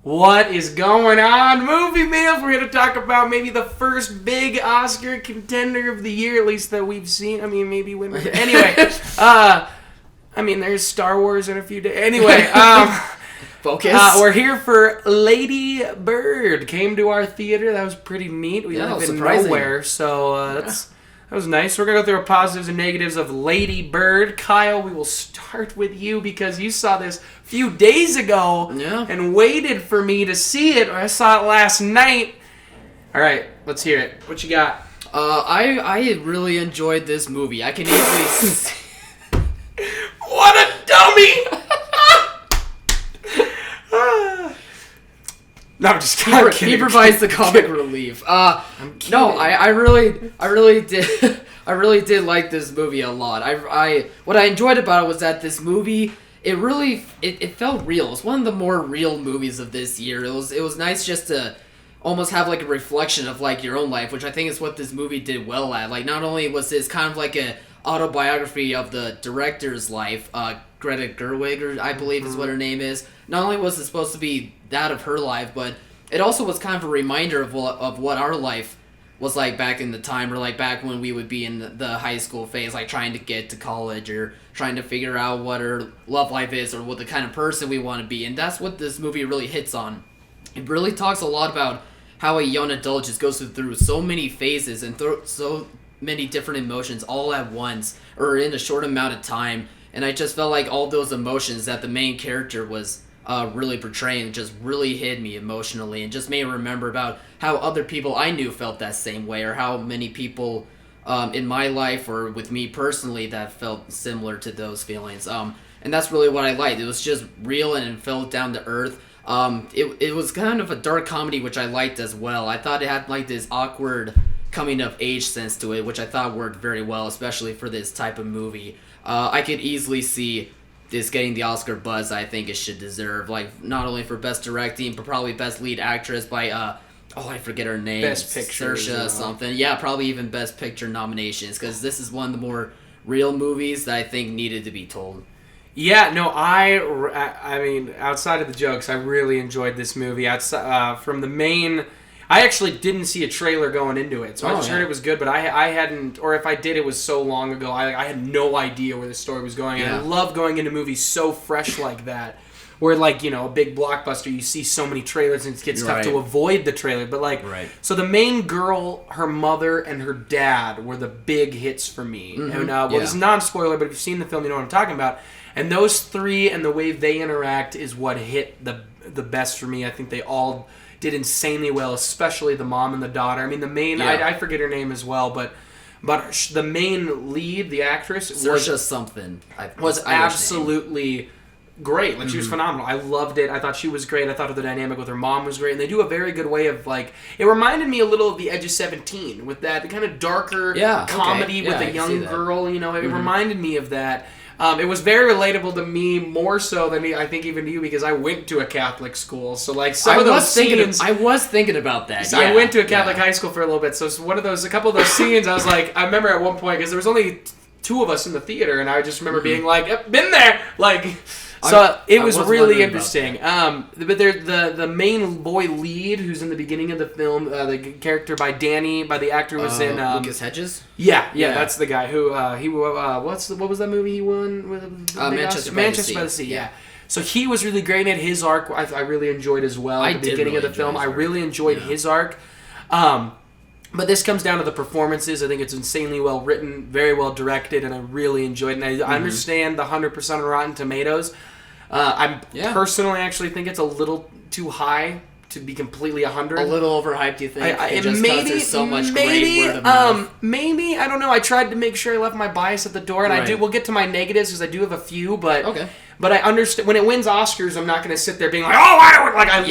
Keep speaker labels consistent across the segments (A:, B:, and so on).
A: What is going on, Movie Meals? We're here to talk about maybe the first big Oscar contender of the year, at least that we've seen. I mean, maybe winner. Anyway, there's Star Wars in a few days. Anyway,
B: Focus.
A: We're here for Lady Bird. Came to our theater. That was pretty neat. We live in nowhere, so that was nice. We're going to go through our positives and negatives of Lady Bird. Kyle, we will start with you because you saw this a few days ago and waited for me to see it. I saw it last night. All right, let's hear it. What you got?
B: I really enjoyed this movie. I can easily...
A: What a dummy! No, I'm just kidding.
B: He provides the comic relief. No, I really did like this movie a lot. What I enjoyed about it was that this movie, it felt real. It's one of the more real movies of this year. It was nice just to almost have like a reflection of like your own life, which I think is what this movie did well at. Like, not only was this kind of like a autobiography of the director's life, Greta Gerwig, I believe is what her name is. Not only was it supposed to be that of her life, but it also was kind of a reminder of what our life was like back in the time, or like back when we would be in the high school phase, like trying to get to college or trying to figure out what our love life is or what the kind of person we want to be. And that's what this movie really hits on. It really talks a lot about how a young adult just goes through so many phases and so many different emotions all at once or in a short amount of time. And I just felt like all those emotions that the main character was really portraying just really hit me emotionally and just made me remember about how other people I knew felt that same way, or how many people in my life or with me personally that felt similar to those feelings. And that's really what I liked. It was just real and it felt down to earth. It was kind of a dark comedy, which I liked as well. I thought it had like this awkward coming of age sense to it, which I thought worked very well, especially for this type of movie. I could easily see this getting the Oscar buzz I think it should deserve, like not only for best directing but probably best lead actress by I forget her name,
A: Best Picture,
B: Saoirse something. Yeah, probably even Best Picture nominations, because this is one of the more real movies that I think needed to be told.
A: Yeah, no, I mean, outside of the jokes, I really enjoyed this movie. From the main, I actually didn't see a trailer going into it, so I just heard it was good, but I hadn't, or if I did, it was so long ago, I had no idea where the story was going, and I love going into movies so fresh like that, where, like, you know, a big blockbuster, you see so many trailers, and it gets tough to avoid the trailer, but, like, so the main girl, her mother, and her dad were the big hits for me, and, this is non-spoiler, but if you've seen the film, you know what I'm talking about, and those three and the way they interact is what hit the best for me. I think they all did insanely well, especially the mom and the daughter. I mean, the main, I forget her name as well, but the main lead, the actress, was absolutely great. Like, she was phenomenal. I loved it. I thought she was great. I thought the dynamic with her mom was great. And they do a very good way of, like, it reminded me a little of The Edge of 17, with that kind of darker comedy with a young girl, you know. It reminded me of that. It was very relatable to me, more so than I think even to you, because I went to a Catholic school. So, like, some of those scenes...
B: I was thinking about that.
A: So I went to a Catholic high school for a little bit. So a couple of those scenes, I was like, I remember at one point, because there was only two of us in the theater, and I just remember being like, yep, been there! Like... So it was really interesting. But there's the main boy lead, who's in the beginning of the film, the character by the actor who was in
B: Lucas Hedges.
A: Yeah, that's the guy who what was that movie he won with
B: Manchester
A: by the Sea. Yeah. So he was really great in it. His arc I really enjoyed as well at the beginning of the film. I really enjoyed his arc. But this comes down to the performances. I think it's insanely well written, very well directed, and I really enjoyed it. And I understand the 100% on Rotten Tomatoes. I personally actually think it's a little too high to be completely 100.
B: A little overhyped, you think?
A: Maybe
B: there's so much great word of mouth.
A: Maybe, I don't know. I tried to make sure I left my bias at the door, and we'll get to my negatives because I do have a few, but...
B: Okay.
A: But I understand when it wins Oscars, I'm not going to sit there being like, I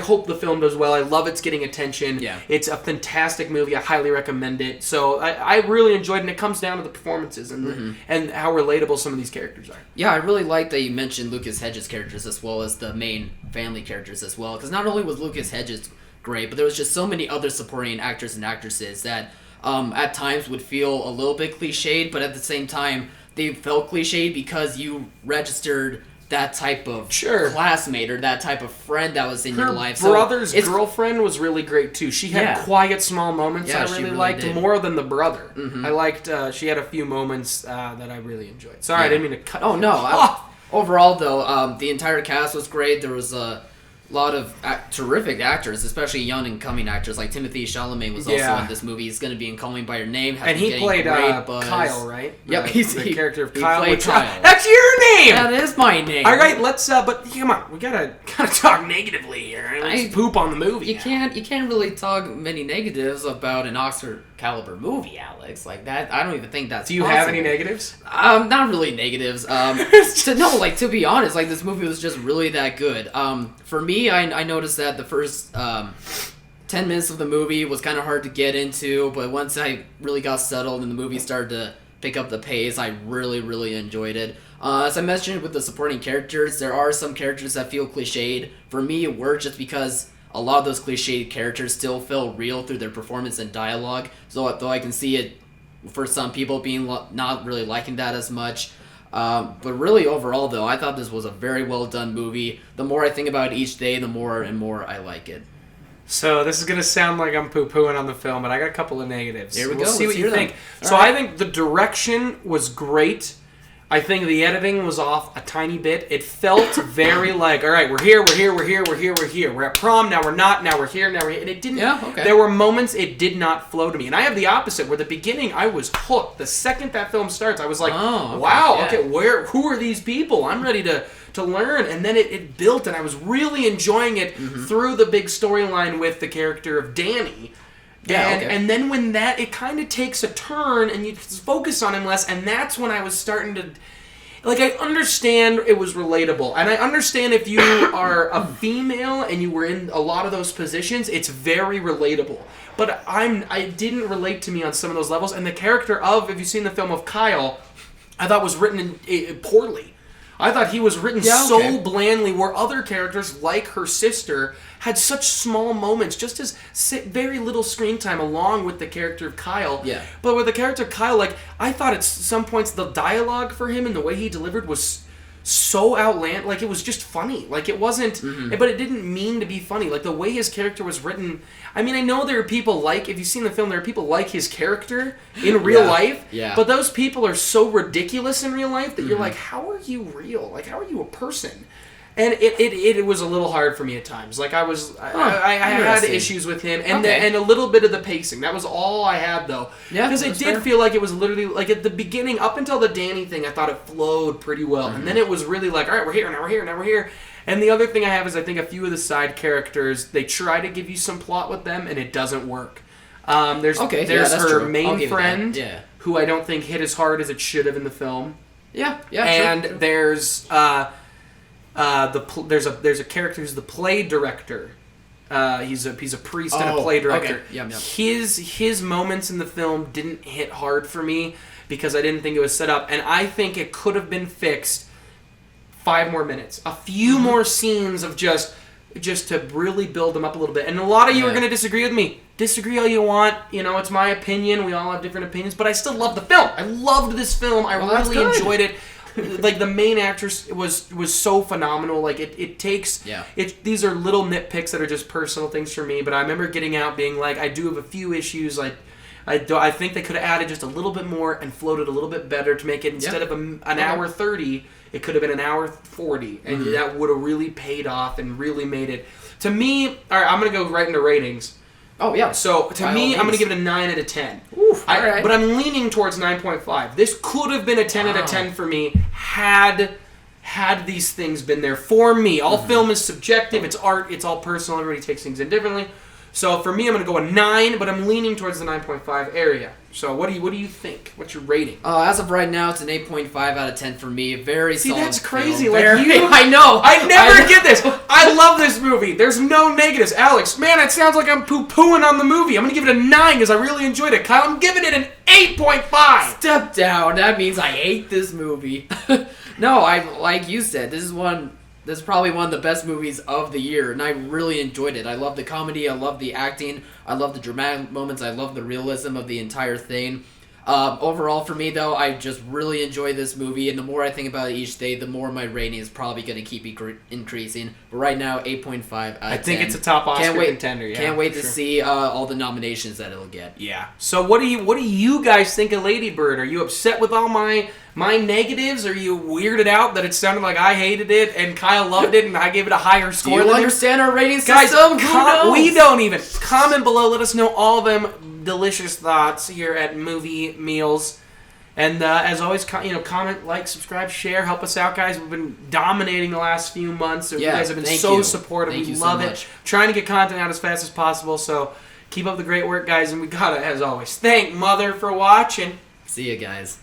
A: hope the film does well. I love it's getting attention.
B: Yeah.
A: It's a fantastic movie. I highly recommend it. So I really enjoyed it, and it comes down to the performances and how relatable some of these characters are.
B: Yeah, I really like that you mentioned Lucas Hedges' characters as well as the main family characters as well, because not only was Lucas Hedges great, but there was just so many other supporting actors and actresses that at times would feel a little bit cliched, but at the same time, they felt cliched because you registered that type of
A: Sure.
B: classmate or that type of friend that was in
A: Her
B: your life.
A: brother's girlfriend was really great too. She had quiet, small moments
B: Yeah,
A: I
B: she
A: really
B: really
A: liked
B: did.
A: more than the brother. I liked. She had a few moments that I really enjoyed. Sorry, I didn't mean to cut.
B: Oh
A: you
B: no!
A: off.
B: Overall, though, the entire cast was great. There was a lot of terrific actors, especially young and coming actors. Like Timothy Chalamet was also in this movie. He's going to be in Call Me by Your Name.
A: And he played Kyle, right?
B: Yep,
A: he's the character of Kyle.
B: Played Kyle.
A: That's your name.
B: That is my name.
A: All right, let's. But come on, we gotta talk negatively here. Let's poop on the movie.
B: You can't really talk many negatives about an Oscar caliber movie, Alex. Like that, I don't even think that's.
A: Do you have any negatives?
B: Not really negatives. To be honest, like this movie was just really that good. For me, I noticed that the first 10 minutes of the movie was kind of hard to get into, but once I really got settled and the movie started to pick up the pace, I really, really enjoyed it. As I mentioned with the supporting characters, there are some characters that feel cliched. For me, it worked just because a lot of those cliched characters still felt real through their performance and dialogue. So though I can see it for some people being not really liking that as much. But really overall though, I thought this was a very well done movie. The more I think about it each day, the more and more I like it.
A: So this is gonna sound like I'm poo-pooing on the film, but I got a couple of negatives.
B: Here we go.
A: We'll see what you think.
B: All
A: So
B: right.
A: I think the direction was great. I think the editing was off a tiny bit. It felt very like, all right, we're here. We're at prom, now we're not, now we're here. And it didn't, there were moments it did not flow to me. And I have the opposite, where the beginning I was hooked. The second that film starts, I was like, who are these people? I'm ready to learn. And then it built, and I was really enjoying it through the big storyline with the character of Danny. And then when it kind of takes a turn and you focus on him less, and that's when I was starting to, like, I understand it was relatable. And I understand if you are a female and you were in a lot of those positions, it's very relatable. But I didn't relate to me on some of those levels. And the character of, if you've seen the film of Kyle, I thought was written poorly. I thought he was written so blandly, where other characters, like her sister, had such small moments, just as very little screen time along with the character of Kyle.
B: Yeah.
A: But with the character of Kyle, like, I thought at some points the dialogue for him and the way he delivered was so outlandish. Like, it was just funny. Like, it wasn't, but it didn't mean to be funny. Like, the way his character was written, I mean, I know there are people like, if you've seen the film, there are people like his character in real life, but those people are so ridiculous in real life that you're like, how are you real? Like, how are you a person? And it was a little hard for me at times. Like, I had issues with him, and and a little bit of the pacing. That was all I had, though. Yeah, because it did feel like it was literally, like, at the beginning, up until the Danny thing, I thought it flowed pretty well. And then it was really like, all right, we're here, now we're here. And the other thing I have is I think a few of the side characters, they try to give you some plot with them, and it doesn't work. There's her main friend, who I don't think hit as hard as it should have in the film. And
B: true.
A: there's there's a character who's the play director. He's a priest and a play director. His moments in the film didn't hit hard for me because I didn't think it was set up, and I think it could have been fixed 5 more minutes, a few more scenes of just to really build them up a little bit. And a lot of you are going to disagree with me. Disagree all you want. You know, it's my opinion. We all have different opinions, but I still love the film. I loved this film. I really enjoyed it. Like, the main actress was so phenomenal. Like, it takes these are little nitpicks that are just personal things for me, but I remember getting out being like, I do have a few issues. Like, I think they could have added just a little bit more and floated a little bit better to make it, instead of an hour 30, it could have been an hour 40, and that would have really paid off and really made it. To me, all right, I'm gonna go right into ratings.
B: Oh, yeah.
A: So, to me, I'm going to give it a 9 out of 10.
B: Oof, all right.
A: But I'm leaning towards 9.5. This could have been a 10 out of 10 for me had these things been there for me. All film is subjective. It's art. It's all personal. Everybody takes things in differently. So, for me, I'm going to go a 9, but I'm leaning towards the 9.5 area. So, what do you think? What's your rating?
B: As of right now, it's an 8.5 out of 10 for me. Very solid.
A: See, that's crazy.
B: Film.
A: Like,
B: I know.
A: I never get this. I love this movie. There's no negatives. Alex, man, it sounds like I'm poo-pooing on the movie. I'm going to give it a 9 because I really enjoyed it. Kyle, I'm giving it an 8.5.
B: Step down. That means I hate this movie. No, like you said, this is probably one of the best movies of the year, and I really enjoyed it. I love the comedy, I love the acting, I love the dramatic moments, I love the realism of the entire thing. Overall, for me, though, I just really enjoy this movie, and the more I think about it each day, the more my rating is probably going to keep increasing. But right now, 8.5 out of 10.
A: I think it's a top Oscar contender. Yeah,
B: can't wait to see all the nominations that it'll get.
A: Yeah. So what do you guys think of Lady Bird? Are you upset with all my negatives? Are you weirded out that it sounded like I hated it and Kyle loved it and I gave it a higher score?
B: Do you understand our rating
A: guys,
B: system?
A: we don't even. Comment below. Let us know all them delicious thoughts here at Movie Meals. And as always, comment, like, subscribe, share, help us out, guys. We've been dominating the last few months. You guys have been so supportive. We love it. Trying to get content out as fast as possible. So keep up the great work, guys. And we gotta, as always, thank Mother for watching.
B: See you guys.